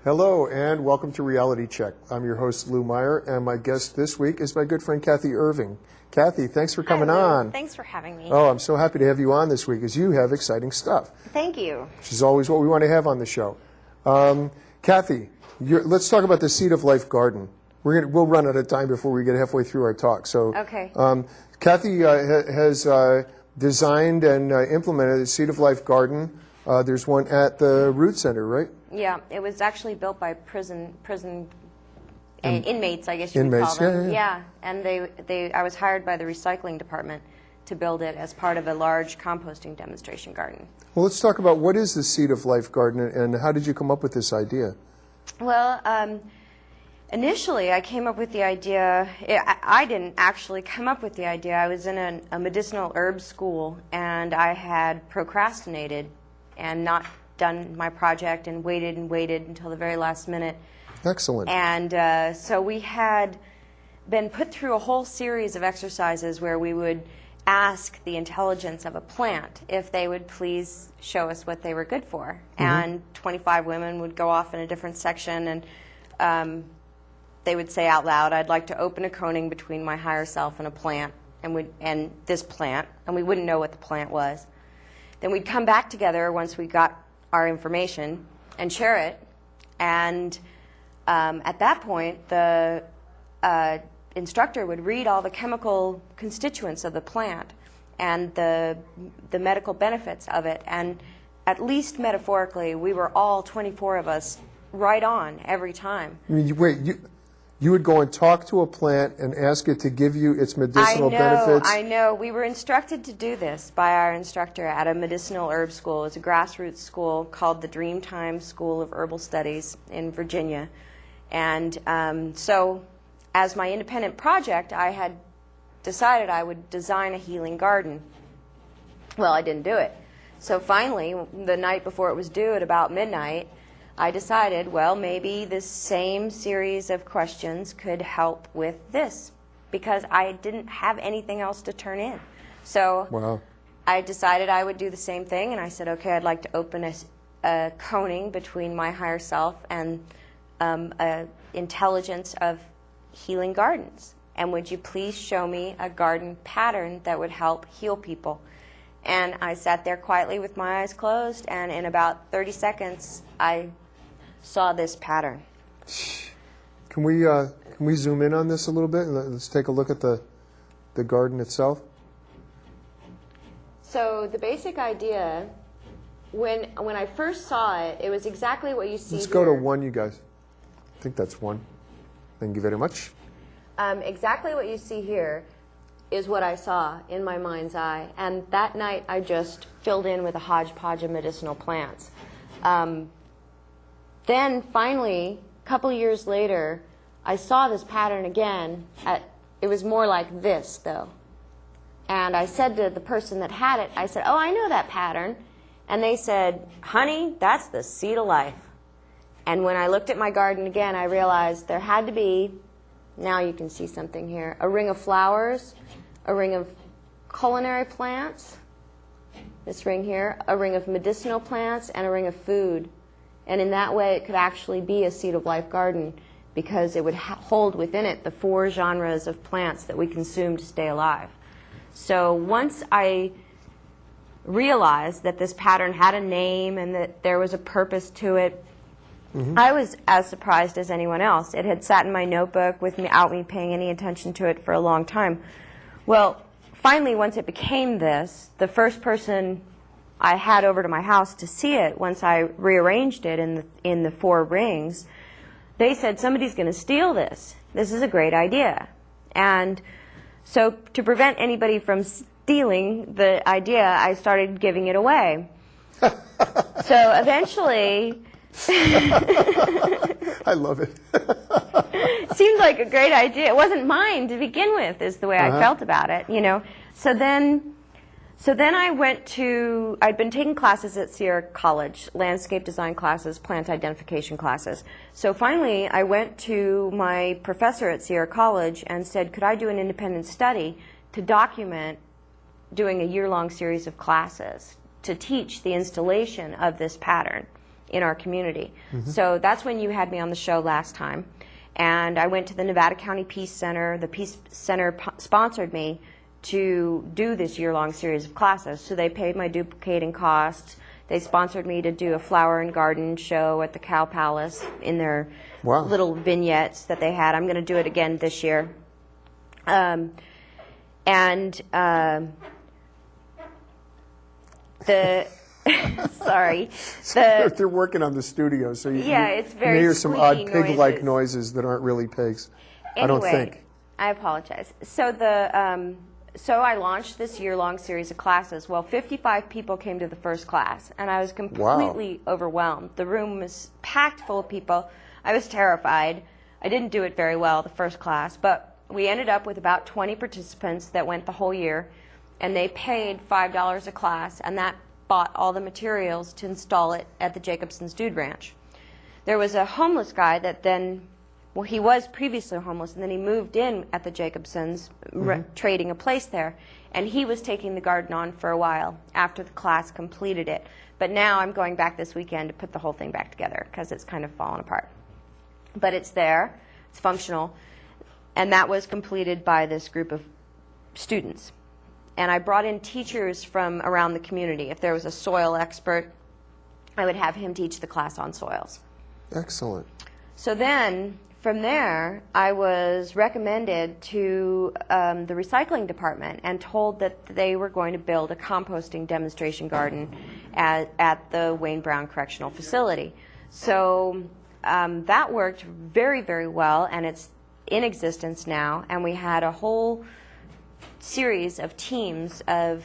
Hello and welcome to Reality Check. I'm your host Lou Meyer, and my guest this week is my good friend Kathy Irving. Kathy, thanks for coming on. Thanks for having me. Oh, I'm so happy to have you on this week because you have exciting stuff. Thank you. Which is always what we want to have on the show. Kathy, let's talk about the Seed of Life Garden. We'll run out of time before we get halfway through our talk. So, okay. Kathy has designed and implemented the Seed of Life Garden. There's one at the Root Center, right? Yeah, it was actually built by prison inmates, I guess you would call them. Yeah. And I was hired by the recycling department to build it as part of a large composting demonstration garden. Well, let's talk about what is the Seed of Life Garden and how did you come up with this idea? Well, initially I came up with the idea. I didn't actually come up with the idea. I was in a medicinal herbs school, and I had procrastinated and not done my project and waited until the very last minute. Excellent. And so we had been put through a whole series of exercises where we would ask the intelligence of a plant if they would please show us what they were good for. Mm-hmm. And 25 women would go off in a different section, and they would say out loud, "I'd like to open a coning between my higher self and a plant, and this plant," and we wouldn't know what the plant was. Then we'd come back together once we got our information and share it, and at that point the instructor would read all the chemical constituents of the plant and the medical benefits of it, and at least metaphorically we were all 24 of us right on every time. I mean, you would go and talk to a plant and ask it to give you its medicinal benefits? I know. We were instructed to do this by our instructor at a medicinal herb school. It's a grassroots school called the Dreamtime School of Herbal Studies in Virginia. And so as my independent project, I had decided I would design a healing garden. Well, I didn't do it. So finally, the night before it was due at about midnight, I decided, well, maybe this same series of questions could help with this, because I didn't have anything else to turn in. So wow. I decided I would do the same thing, and I said, okay, I'd like to open a coning between my higher self and intelligence of healing gardens. And would you please show me a garden pattern that would help heal people? And I sat there quietly with my eyes closed, and in about 30 seconds, I saw this pattern. Can we zoom in on this a little bit and let's take a look at the garden itself? So the basic idea, when I first saw it, it was exactly what you see Let's here. go to one, you guys. I think that's one. Thank you very much. Exactly what you see here is what I saw in my mind's eye. And that night I just filled in with a hodgepodge of medicinal plants. Then finally, a couple years later, I saw this pattern again. It was more like this, though. And I said to the person that had it, I said, "Oh, I know that pattern." And they said, "Honey, that's the Seed of Life." And when I looked at my garden again, I realized there had to be, now you can see something here, a ring of flowers, a ring of culinary plants, this ring here, a ring of medicinal plants, and a ring of food. And in that way, it could actually be a Seed of Life garden, because it would hold within it the 4 genres of plants that we consume to stay alive. So once I realized that this pattern had a name and that there was a purpose to it, mm-hmm. I was as surprised as anyone else. It had sat in my notebook without me paying any attention to it for a long time. Well, finally, once it became this, the first person I had over to my house to see it, once I rearranged it in the 4 rings, they said, "Somebody's going to steal this. This is a great idea." And so to prevent anybody from stealing the idea, I started giving it away. So eventually... I love it. It seemed like a great idea. It wasn't mine to begin with, is the way I felt about it, you know. So then I went to, I'd been taking classes at Sierra College, landscape design classes, plant identification classes. So finally, I went to my professor at Sierra College and said, could I do an independent study to document doing a year-long series of classes to teach the installation of this pattern in our community. So that's when you had me on the show last time. And I went to the Nevada County Peace Center. The Peace Center sponsored me to do this year-long series of classes. So they paid my duplicating costs. They sponsored me to do a flower and garden show at the Cow Palace in their little vignettes that they had. I'm going to do it again this year. Sorry. They're working on the studio, so it's you very may hear some odd squeaky pig-like noises that aren't really pigs. I don't think. I apologize. So I launched this year-long series of classes. Well, 55 people came to the first class, and I was completely overwhelmed. The room was packed full of people. I was terrified. I didn't do it very well the first class, but we ended up with about 20 participants that went the whole year, and they paid $5 a class, and that bought all the materials to install it at the Jacobson's Dude Ranch. There was a homeless guy that then, well, he was previously homeless, and then he moved in at the Jacobsons, trading a place there, and he was taking the garden on for a while after the class completed it. But now I'm going back this weekend to put the whole thing back together because it's kind of fallen apart. But it's there, it's functional, and that was completed by this group of students. And I brought in teachers from around the community. If there was a soil expert, I would have him teach the class on soils. Excellent. So then, from there, I was recommended to the recycling department and told that they were going to build a composting demonstration garden at the Wayne Brown Correctional Facility. So that worked very, very well, and it's in existence now. And we had a whole series of teams of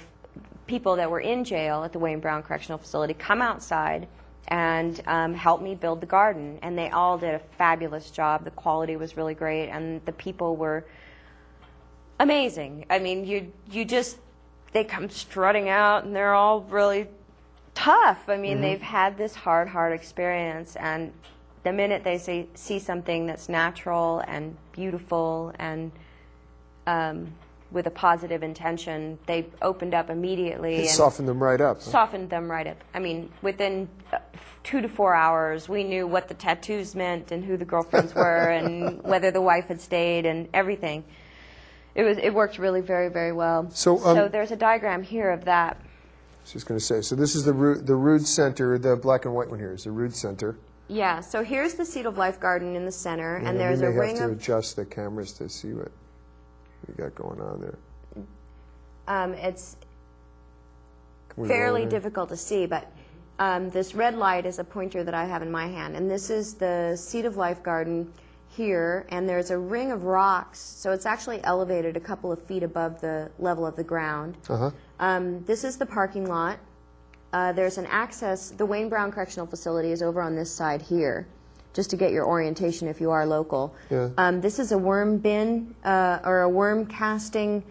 people that were in jail at the Wayne Brown Correctional Facility come outside and help me build the garden, and they all did a fabulous job. The quality was really great, and the people were amazing. I mean, they come strutting out, and they're all really tough. I mean, they've had this hard experience, and the minute they see something that's natural and beautiful and with a positive intention, they opened up immediately. It softened them right up. Softened them right up. I mean, within 2 to 4 hours, we knew what the tattoos meant and who the girlfriends were and whether the wife had stayed and everything. It worked really very, very well. So there's a diagram here of that. I was just going to say, so this is the Rood Center, the black and white one here is the Rood Center. Yeah, so here's the Seed of Life garden in the center, and there's a ring of... We may have to adjust the cameras to see what we got going on there. It's fairly difficult to see, but this red light is a pointer that I have in my hand, and this is the Seed of Life garden here, and there's a ring of rocks, so it's actually elevated a couple of feet above the level of the ground. This is the parking lot. There's an access. The Wayne Brown Correctional Facility is over on this side here, just to get your orientation if you are local. This is a worm bin or a worm casting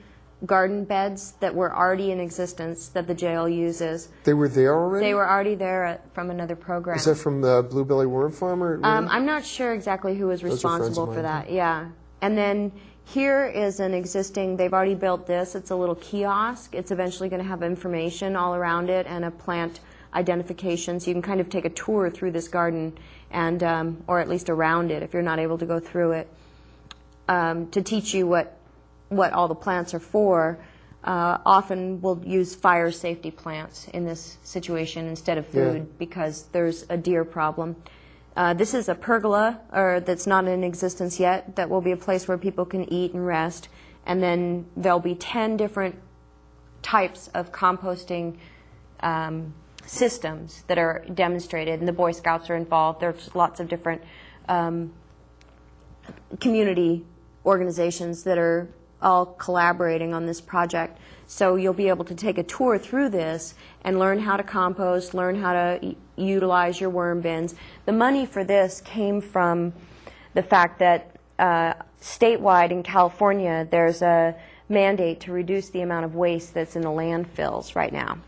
garden beds that were already in existence that the jail uses. They were there already? They were already there from another program. Is that from the Bluebelly Worm Farmer? I'm not sure exactly who was responsible for that. Yeah. And then here is an existing, they've already built this. It's a little kiosk. It's eventually going to have information all around it and a plant identification, so you can kind of take a tour through this garden and or at least around it if you're not able to go through it, to teach you what all the plants are for. Often we'll use fire safety plants in this situation instead of food because there's a deer problem. This is a pergola, or that's not in existence yet, that will be a place where people can eat and rest. And then there'll be 10 different types of composting systems that are demonstrated, and the Boy Scouts are involved. There's lots of different community organizations that are all collaborating on this project. So you'll be able to take a tour through this and learn how to compost, learn how to utilize your worm bins. The money for this came from the fact that statewide in California there's a mandate to reduce the amount of waste that's in the landfills right now.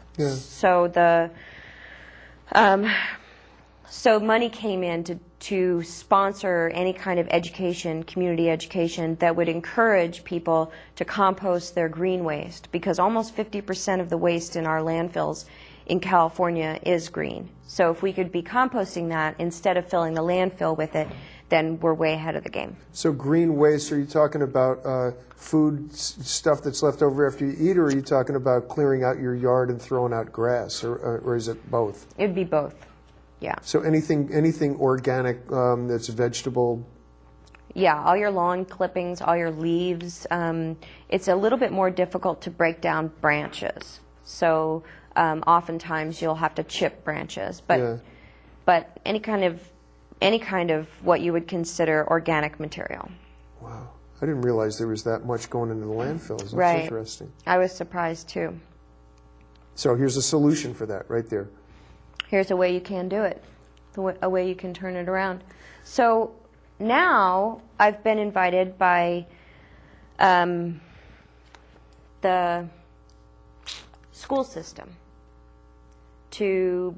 So money came in to sponsor any kind of education, community education, that would encourage people to compost their green waste, because almost 50% of the waste in our landfills in California is green. So if we could be composting that instead of filling the landfill with it, then we're way ahead of the game. So green waste, are you talking about food stuff that's left over after you eat, or are you talking about clearing out your yard and throwing out grass, or is it both? It would be both, yeah. So anything organic that's vegetable? Yeah, all your lawn clippings, all your leaves. It's a little bit more difficult to break down branches. So oftentimes you'll have to chip branches, but Yeah. but any kind of what you would consider organic material. Wow, I didn't realize there was that much going into the landfills. That's Right. interesting. I was surprised too. So here's a solution for that right there. Here's a way you can do it, a way you can turn it around. So now I've been invited by the school system to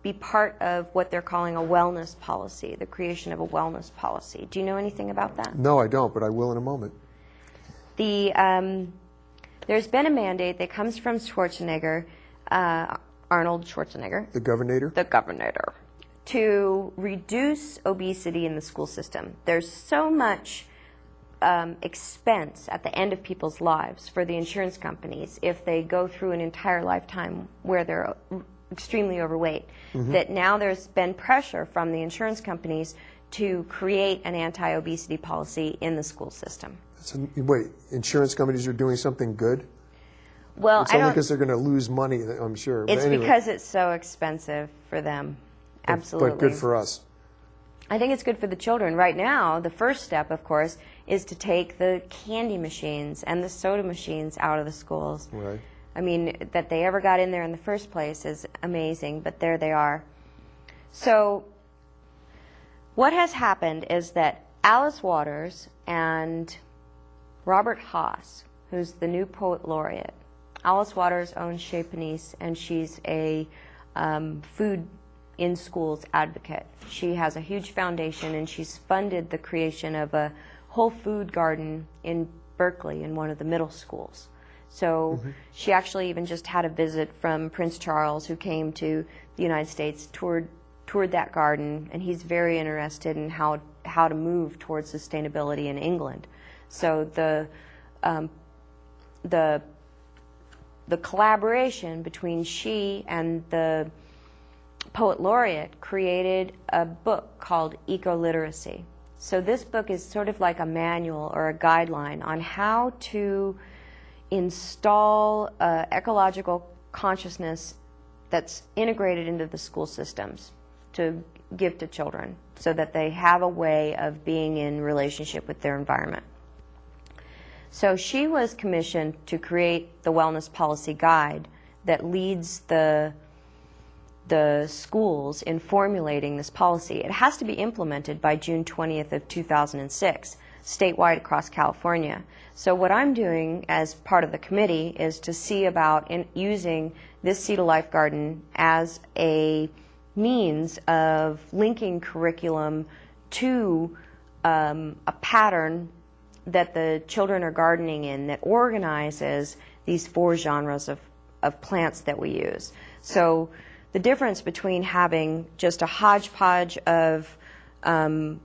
be part of what they're calling a wellness policy, the creation of a wellness policy. Do you know anything about that? No, I don't, but I will in a moment. There's been a mandate that comes from Schwarzenegger, Arnold Schwarzenegger, The governor? the governor, to reduce obesity in the school system. There's so much expense at the end of people's lives for the insurance companies if they go through an entire lifetime where they're extremely overweight, that now there's been pressure from the insurance companies to create an anti-obesity policy in the school system. Wait, insurance companies are doing something good? Well, It's I only don't. because they're going to lose money, I'm sure. But It's anyway, because it's so expensive for them. Absolutely. But good for us. I think it's good for the children. Right now, the first step, of course, is to take the candy machines and the soda machines out of the schools. Right. I mean, that they ever got in there in the first place is amazing, but there they are. So what has happened is that Alice Waters and Robert Haas, who's the new poet laureate, Alice Waters owns Chez Panisse, and she's a food in schools advocate. She has a huge foundation, and she's funded the creation of a whole food garden in Berkeley in one of the middle schools. So she actually even just had a visit from Prince Charles, who came to the United States, toured that garden, and he's very interested in how to move towards sustainability in England. So the collaboration between she and the poet laureate created a book called Ecoliteracy. So this book is sort of like a manual or a guideline on how to install ecological consciousness that's integrated into the school systems to give to children so that they have a way of being in relationship with their environment. So she was commissioned to create the wellness policy guide that leads the schools in formulating this policy. It has to be implemented by June 20th of 2006, statewide across California. So what I'm doing as part of the committee is to see about using this Seed of Life Garden as a means of linking curriculum to a pattern that the children are gardening in that organizes these 4 genres of plants that we use. So the difference between having just a hodgepodge of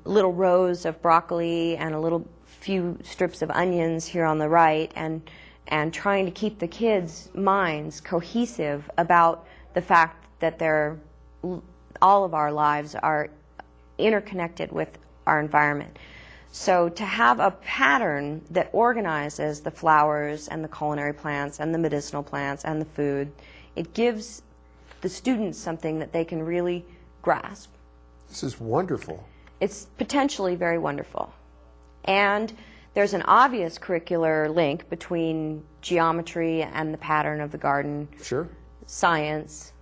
little rows of broccoli and a little few strips of onions here on the right, and trying to keep the kids' minds cohesive about the fact that all of our lives are interconnected with our environment. So to have a pattern that organizes the flowers and the culinary plants and the medicinal plants and the food, it gives the students something that they can really grasp. This is wonderful. It's potentially very wonderful. And there's an obvious curricular link between geometry and the pattern of the garden, Sure. science,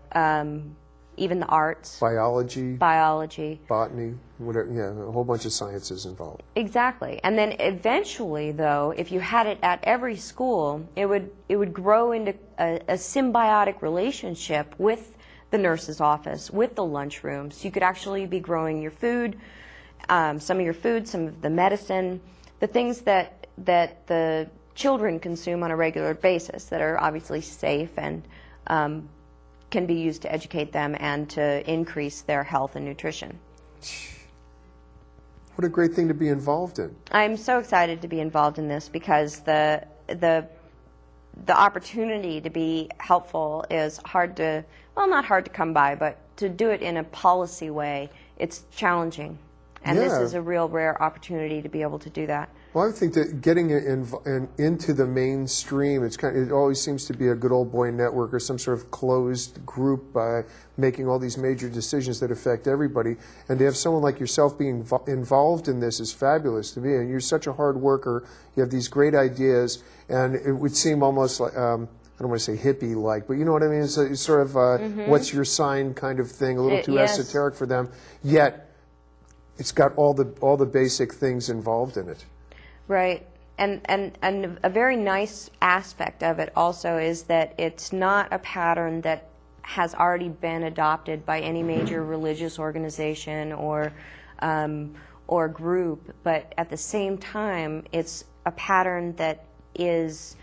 even the arts, Biology, biology. botany, whatever. Yeah, a whole bunch of sciences involved. Exactly. And then eventually, though, if you had it at every school, it would grow into a symbiotic relationship with the nurse's office, with the lunchroom. So you could actually be growing your food, some of your food, some of the medicine, the things that the children consume on a regular basis that are obviously safe and can be used to educate them and to increase their health and nutrition. What a great thing to be involved in. I'm so excited to be involved in this because the opportunity to be helpful is hard to, well, not hard to come by, but to do it in a policy way, it's challenging. And this Yeah. is a real rare opportunity to be able to do that. Well, I think that getting it into the mainstream, it always seems to be a good old boy network or some sort of closed group making all these major decisions that affect everybody. And to have someone like yourself being involved in this is fabulous to me. And you're such a hard worker. You have these great ideas, and it would seem almost like, I don't want to say hippie-like, but you know what I mean? It's sort of what's your sign kind of thing, a little too Yes. esoteric for them. Yet, it's got all the basic things involved in it. Right. And a very nice aspect of it also is that it's not a pattern that has already been adopted by any major religious organization or group, but at the same time, it's a pattern that is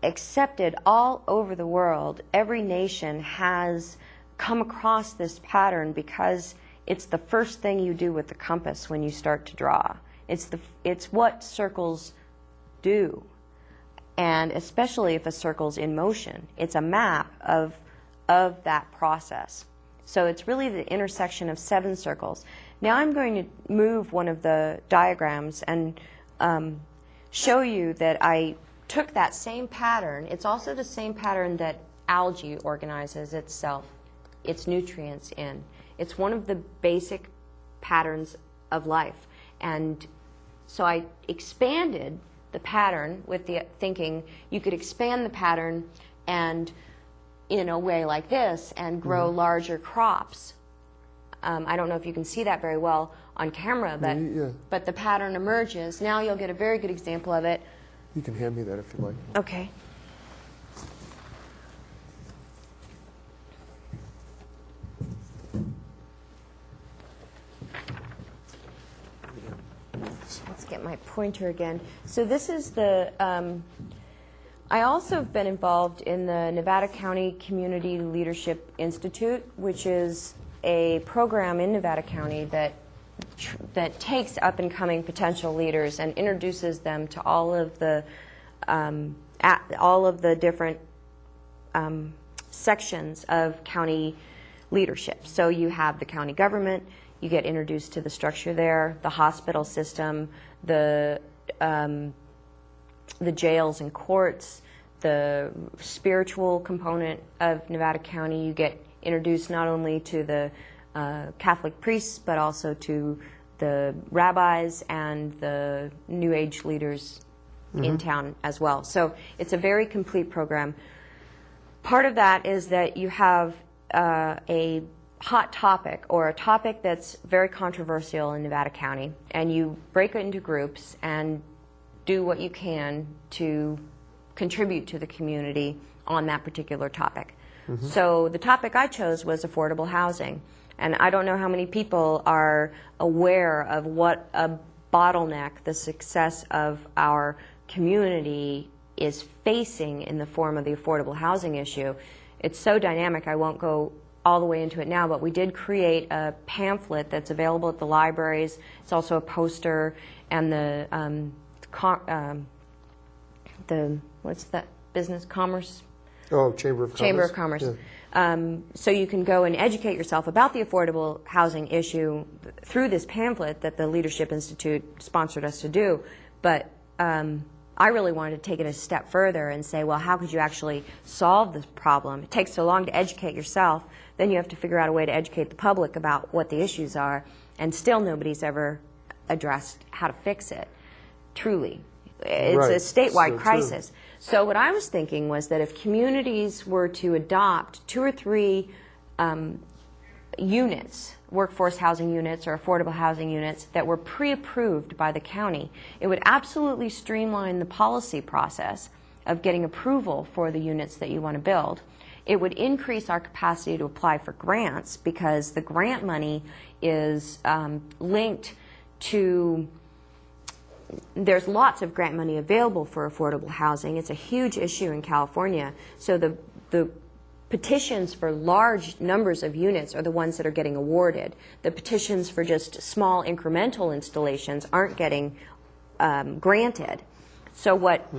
accepted all over the world. Every nation has come across this pattern because it's the first thing you do with the compass when you start to draw. It's what circles do, and especially if a circle's in motion. It's a map of that process. So it's really the intersection of 7 circles. Now I'm going to move one of the diagrams and show you that I took that same pattern. It's also the same pattern that algae organizes its nutrients in. It's one of the basic patterns of life. And so I expanded the pattern with the thinking you could expand the pattern and in a way like this and grow larger crops. I don't know if you can see that very well on camera, but the pattern emerges. Now you'll get a very good example of it. You can hand me that if you like. Okay. Let's get my pointer again. So this is the, I also have been involved in the Nevada County Community Leadership Institute, which is a program in Nevada County that takes up-and-coming potential leaders and introduces them to all of the different sections of county leadership. So you have the county government. You get introduced to the structure there, the hospital system, the jails and courts, the spiritual component of Nevada County. You get introduced not only to the Catholic priests, but also to the rabbis and the New Age leaders in town as well. So it's a very complete program. Part of that is that you have a hot topic or a topic that's very controversial in Nevada County, and you break it into groups and do what you can to contribute to the community on that particular topic. So the topic I chose was affordable housing, and I don't know how many people are aware of what a bottleneck the success of our community is facing in the form of the affordable housing issue. It's so dynamic, I won't go all the way into it now, but we did create a pamphlet that's available at the libraries. It's also a poster, and the what's that business commerce? Oh, Chamber of Commerce. Chamber of Commerce. Yeah. So you can go and educate yourself about the affordable housing issue through this pamphlet that the Leadership Institute sponsored us to do. But I really wanted to take it a step further and say, well, how could you actually solve this problem? It takes so long to educate yourself, then you have to figure out a way to educate the public about what the issues are, and still nobody's ever addressed how to fix it, truly. It's Right. a statewide So crisis. true. So what I was thinking was that if communities were to adopt 2 or 3 units, workforce housing units or affordable housing units that were pre-approved by the county, it would absolutely streamline the policy process of getting approval for the units that you want to build. It would increase our capacity to apply for grants because the grant money is linked to, there's lots of grant money available for affordable housing. It's a huge issue in California. So the petitions for large numbers of units are the ones that are getting awarded. The petitions for just small incremental installations aren't getting granted. So what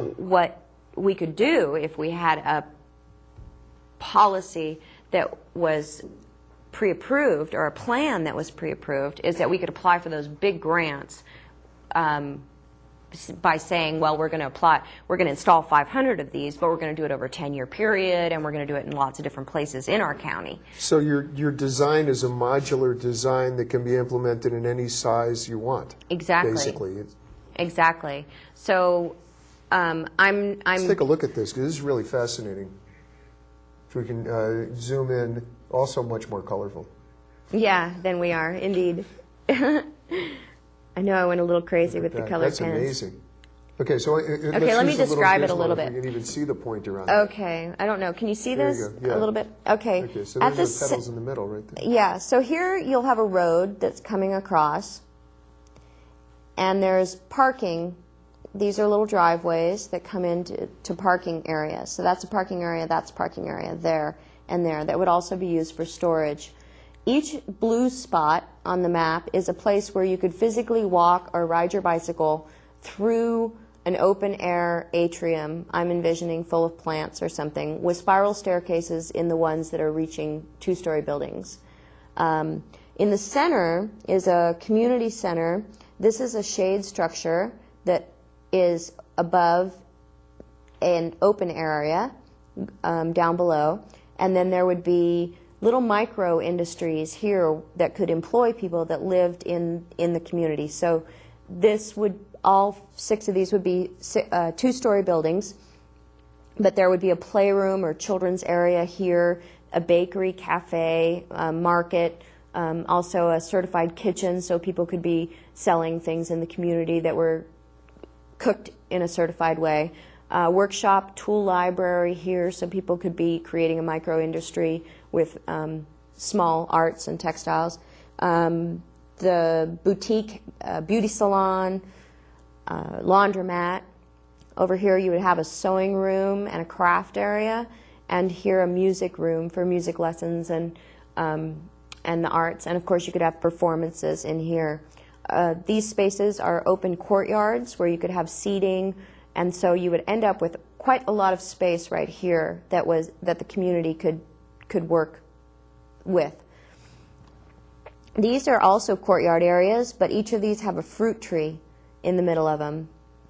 we could do if we had a policy that was pre-approved, or a plan that was pre-approved, is that we could apply for those big grants by saying, well, we're going to install 500 of these, but we're going to do it over a 10-year period, and we're going to do it in lots of different places in our county. So your design is a modular design that can be implemented in any size you want. Exactly. Basically. Exactly. So Let's take a look at this, because this is really fascinating. If we can zoom in, also much more colorful. Yeah, than we are, indeed. I know I went a little crazy with the color That's pens. amazing. Okay, so let me describe it a little bit. You can even see the pointer on it. Okay, I don't know. Can you see There this you go. Yeah. a little bit? Okay. Okay, so At those the are the petals in the middle right there. Yeah, so here you'll have a road that's coming across, and there's parking. These are little driveways that come into parking areas. So that's a parking area, that's a parking area, there and there. That would also be used for storage. Each blue spot on the map is a place where you could physically walk or ride your bicycle through an open-air atrium, I'm envisioning full of plants or something, with spiral staircases in the ones that are reaching two-story buildings. In the center is a community center. This is a shade structure that is above an open area down below, and then there would be little micro industries here that could employ people that lived in the community. So this would, all 6 of these would be two-story buildings, but there would be a playroom or children's area here, a bakery, cafe, market, also a certified kitchen, so people could be selling things in the community that were cooked in a certified way. Workshop, tool library here, so people could be creating a micro industry with small arts and textiles. The boutique, beauty salon, laundromat. Over here you would have a sewing room and a craft area, and here a music room for music lessons and the arts. And of course you could have performances in here. These spaces are open courtyards where you could have seating, and so you would end up with quite a lot of space right here that the community could work with. These are also courtyard areas, but each of these have a fruit tree in the middle of them.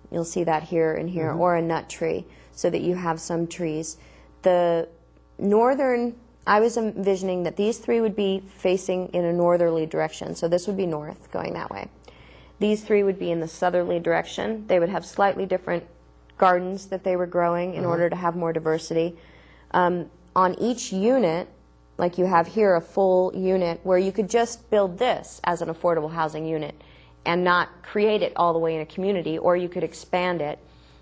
You'll see that here and here, or a nut tree, so that you have some trees. The northern, I was envisioning that these 3 would be facing in a northerly direction, so this would be north, going that way. These 3 would be in the southerly direction. They would have slightly different gardens that they were growing in order to have more diversity. On each unit, like you have here, a full unit where you could just build this as an affordable housing unit and not create it all the way in a community, or you could expand it.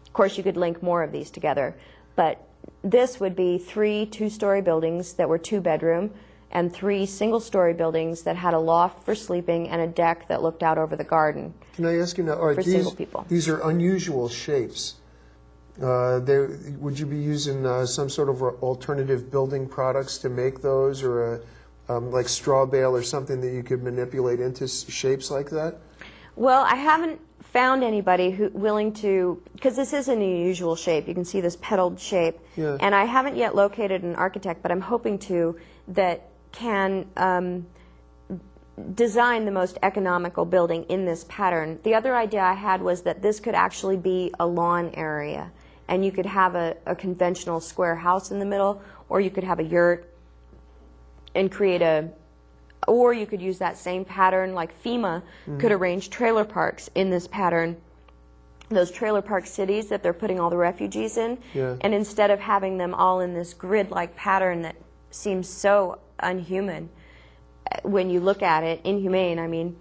Of course, you could link more of these together, but this would be 3 two-story buildings that were 2-bedroom and 3 single-story buildings that had a loft for sleeping and a deck that looked out over the garden. Can I ask you now, for single people. These are unusual shapes. Would you be using some sort of alternative building products to make those, or like straw bale or something that you could manipulate into shapes like that? Well, I haven't found anybody willing to, because this is an unusual shape. You can see this petaled shape. Yeah. And I haven't yet located an architect, but I'm hoping to, that can design the most economical building in this pattern. The other idea I had was that this could actually be a lawn area, and you could have a conventional square house in the middle, or you could have a yurt and create or you could use that same pattern, like FEMA could arrange trailer parks in this pattern, those trailer park cities that they're putting all the refugees in. Yeah. And instead of having them all in this grid-like pattern that seems so unhuman when you look at it, inhumane, I mean,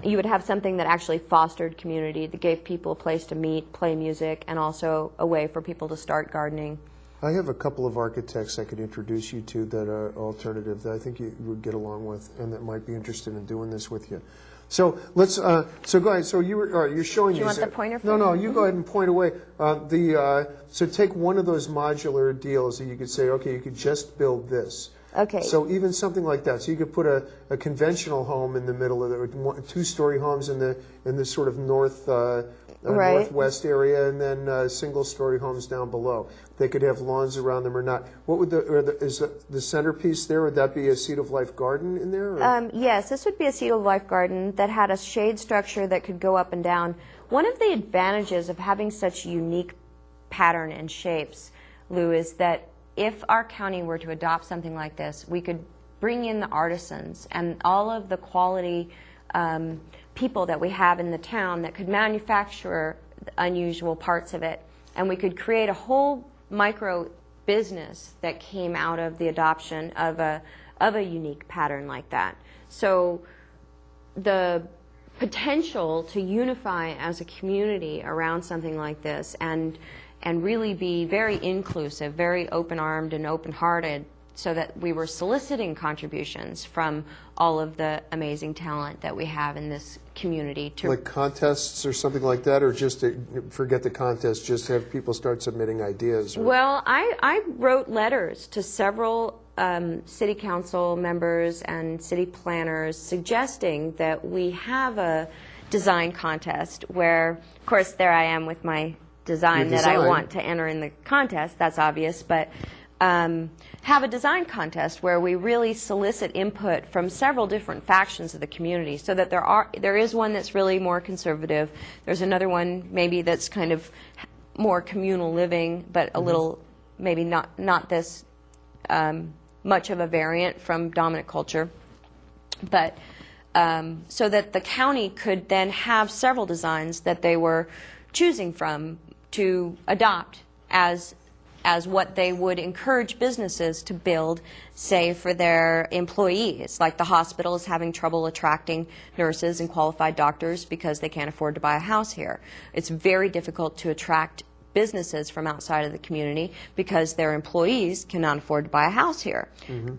you would have something that actually fostered community, that gave people a place to meet, play music, and also a way for people to start gardening. I have a couple of architects I could introduce you to that are alternative that I think you would get along with and that might be interested in doing this with you. So let's. So go ahead. So you were. All right, you're showing. Do you these- want the pointer? No, no. You go ahead and point away. So take one of those modular deals that you could say, okay, you could just build this. Okay. So even something like that. So you could put a conventional home in the middle of the two-story homes in the sort of Right. northwest area, and then single-story homes down below. They could have lawns around them or not. What would is the centerpiece there? Would that be a Seed of Life garden in there? Or? Yes, this would be a Seed of Life garden that had a shade structure that could go up and down. One of the advantages of having such unique pattern and shapes, Lou, is that if our county were to adopt something like this, we could bring in the artisans and all of the quality people that we have in the town that could manufacture unusual parts of it, and we could create a whole micro business that came out of the adoption of a unique pattern like that. So the potential to unify as a community around something like this and really be very inclusive, very open-armed and open-hearted, so that we were soliciting contributions from all of the amazing talent that we have in this community. Like contests or something like that, or just forget the contest, just have people start submitting ideas? Or... Well, I wrote letters to several city council members and city planners suggesting that we have a design contest where, of course, there I am with my design that I want to enter in the contest, that's obvious, but have a design contest where we really solicit input from several different factions of the community, so that there is one that's really more conservative, there's another one maybe that's kind of more communal living, but a little maybe not this much of a variant from dominant culture, but so that the county could then have several designs that they were choosing from to adopt as what they would encourage businesses to build, say, for their employees. Like the hospital is having trouble attracting nurses and qualified doctors because they can't afford to buy a house here. It's very difficult to attract businesses from outside of the community because their employees cannot afford to buy a house here.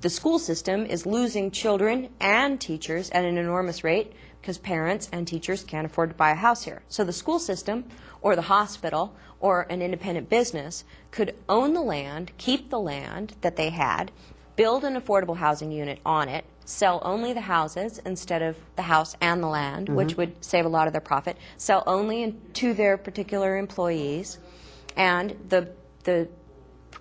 The school system is losing children and teachers at an enormous rate because parents and teachers can't afford to buy a house here. So the school system or the hospital or an independent business could own the land, keep the land that they had, build an affordable housing unit on it, sell only the houses instead of the house and the land, which would save a lot of their profit, sell only to their particular employees, and the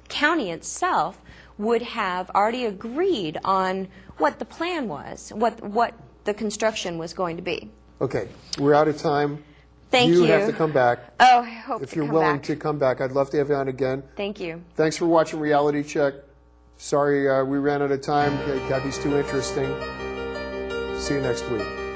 county itself would have already agreed on what the plan was, what the construction was going to be. Okay, we're out of time. Thank you. You have to come back. Oh, I hope If to you're come willing back. to come back, I'd love to have you on again. Thank you. Thanks for watching Reality Check. Sorry we ran out of time. Gabby's too interesting. See you next week.